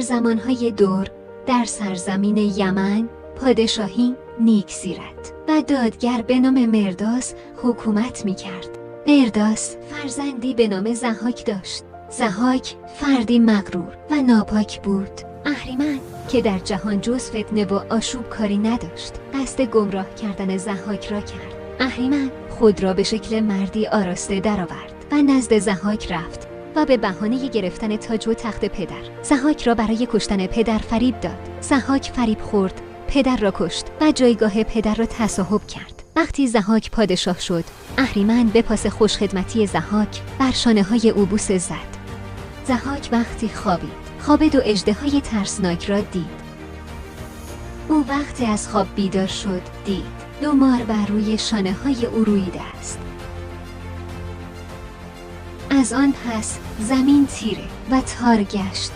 زمانهای دور در سرزمین یمن پادشاهی نیکسیرت و دادگر به نام مرداس حکومت می‌کرد. مرداس فرزندی به نام ضحاک داشت. ضحاک فردی مغرور و ناپاک بود. اهریمن که در جهان جز فتنه و آشوب کاری نداشت، قصد گمراه کردن ضحاک را کرد. اهریمن خود را به شکل مردی آراسته درآورد و نزد ضحاک رفت و به بهانه گرفتن تاج و تخت پدر ضحاک را برای کشتن پدر فریب داد. ضحاک فریب خورد، پدر را کشت و جایگاه پدر را تصاحب کرد. وقتی ضحاک پادشاه شد، اهریمن به پاس خوشخدمتی ضحاک بر شانه‌های او بوسه زد. ضحاک وقتی خواب دو اژدهای ترسناک را دید. او وقتی از خواب بیدار شد دید 2 مار بر روی شانه‌های او رویده است. از آن پس زمین تیره و تار گشت.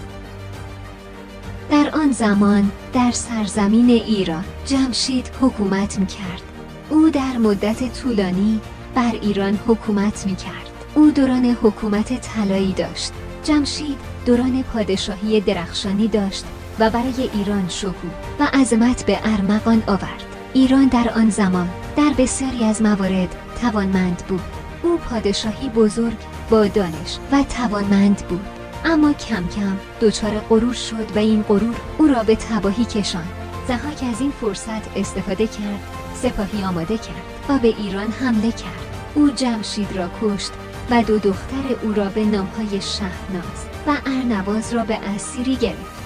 در آن زمان در سرزمین ایران جمشید حکومت می‌کرد. او در مدت طولانی بر ایران حکومت می‌کرد. او دوران حکومت طلایی داشت. جمشید دوران پادشاهی درخشانی داشت و برای ایران شکوه و عظمت به ارمغان آورد. ایران در آن زمان در بسیاری از موارد توانمند بود. او پادشاهی بزرگ با دانش و توانمند بود، اما کم کم دچار غرور شد و این غرور او را به تباهی کشاند. ضحاک از این فرصت استفاده کرد، سپاهی آماده کرد و به ایران حمله کرد. او جمشید را کشت و 2 دختر او را به نامهای شهناز و ارنواز را به اسیری گرفت.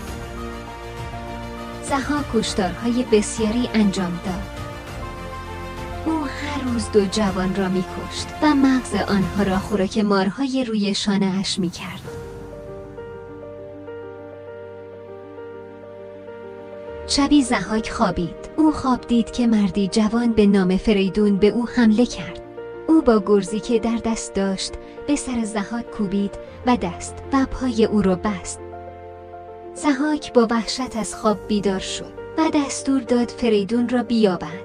ضحاک کشتارهای بسیاری انجام داد. او هر روز 2 جوان را می‌کشت و مغز آنها را خوراک مارهای روی شانه‌اش می‌کرد. شبی ضحاک خوابید. او خواب دید که مردی جوان به نام فریدون به او حمله کرد. او با گرزی که در دست داشت به سر ضحاک کوبید و دست و پای او را بست. ضحاک با وحشت از خواب بیدار شد و دستور داد فریدون را بیابند.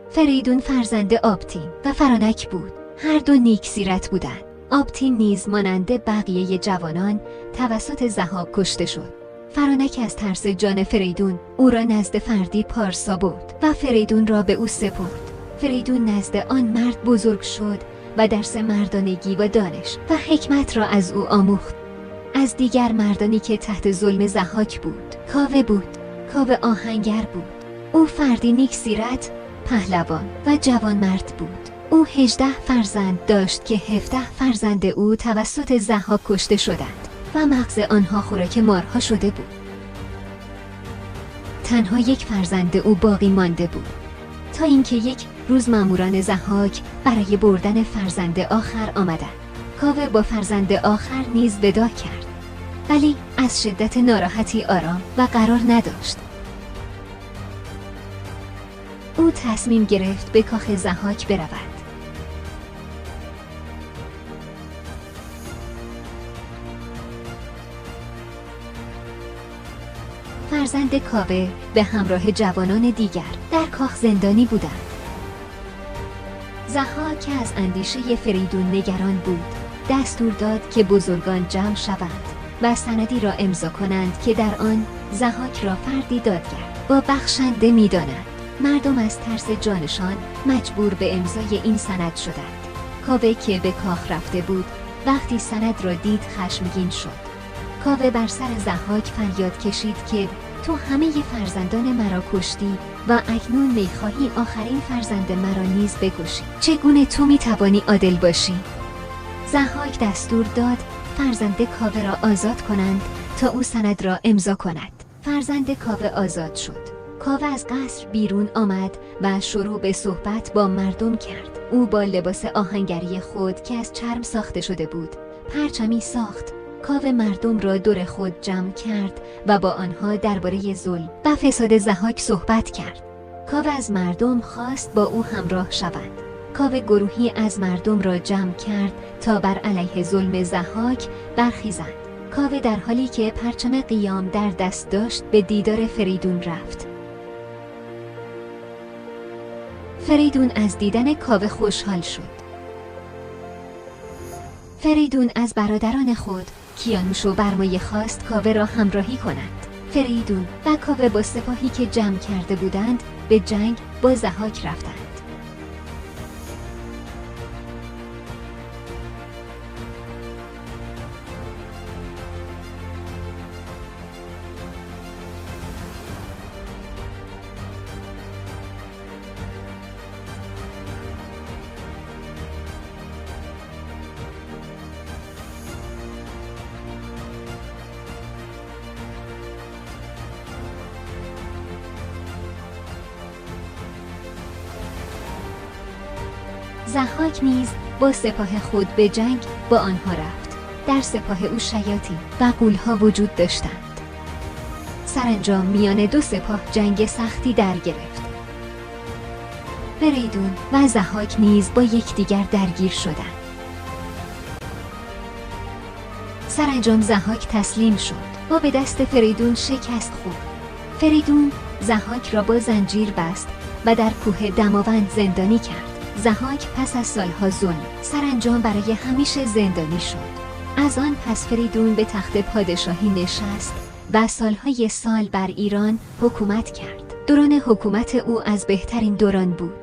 فریدون فرزند آبتین و فرانک بود. هر دو نیکسیرت بودند. آبتین نیز مانند بقیه جوانان توسط ضحاک کشته شد. فرانک از ترس جان فریدون او را نزد فردی پارسا برد و فریدون را به او سپرد. فریدون نزد آن مرد بزرگ شد و درس مردانگی و دانش و حکمت را از او آموخت. از دیگر مردانی که تحت ظلم ضحاک بود، کاوه بود. کاوه آهنگر بود. او فردی نیکسیرت، پهلوان و جوانمرد بود. او 18 فرزند داشت که 17 فرزند او توسط ضحاک کشته شدند و مغز آنها خوراک مارها شده بود. تنها 1 فرزند او باقی مانده بود، تا اینکه یک روز ماموران ضحاک برای بردن فرزند آخر آمدند. کاوه با فرزند آخر نیز ودا کرد، ولی از شدت ناراحتی آرام و قرار نداشت. او تصمیم گرفت به کاخ ضحاک برود. فرزند کاوه به همراه جوانان دیگر در کاخ زندانی بودند. ضحاک که از اندیشه فریدون نگران بود، دستور داد که بزرگان جمع شوند و سندی را امضا کنند که در آن ضحاک را فردی دادگر و بخشنده می‌دانند. مردم از ترس جانشان مجبور به امضای این سند شدند. کاوه که به کاخ رفته بود، وقتی سند را دید خشمگین شد. کاوه بر سر ضحاک فریاد کشید که تو همه فرزندان مرا کشتی و اکنون میخواهی آخرین فرزند مرا نیز بکشی. چگونه تو میتوانی عادل باشی؟ ضحاک دستور داد فرزند کاوه را آزاد کنند تا او سند را امضا کند. فرزند کاوه آزاد شد. کاوه از قصر بیرون آمد و شروع به صحبت با مردم کرد. او با لباس آهنگری خود که از چرم ساخته شده بود، پرچمی ساخت. کاوه مردم را دور خود جمع کرد و با آنها درباره ظلم و فساد ضحاک صحبت کرد. کاوه از مردم خواست با او همراه شوند. کاوه گروهی از مردم را جمع کرد تا بر علیه ظلم ضحاک برخیزند. کاوه در حالی که پرچم قیام در دست داشت به دیدار فریدون رفت. فریدون از دیدن کاوه خوشحال شد. فریدون از برادران خود کیانوشو برمایه خواست کاوه را همراهی کند. فریدون و کاوه با سپاهی که جمع کرده بودند به جنگ با ضحاک رفتند. ضحاک نیز با سپاه خود به جنگ با آنها رفت. در سپاه او شیاطین و غول‌ها وجود داشتند. سرانجام میان دو سپاه جنگ سختی در گرفت. فریدون و ضحاک نیز با یکدیگر درگیر شدند. سرانجام ضحاک تسلیم شد و به دست فریدون شکست خورد. فریدون ضحاک را با زنجیر بست و در کوه دماوند زندانی کرد. ضحاک پس از سالها ظلم سرانجام برای همیشه زندانی شد. از آن پس فریدون به تخت پادشاهی نشست و سالهای سال بر ایران حکومت کرد. دوران حکومت او از بهترین دوران بود.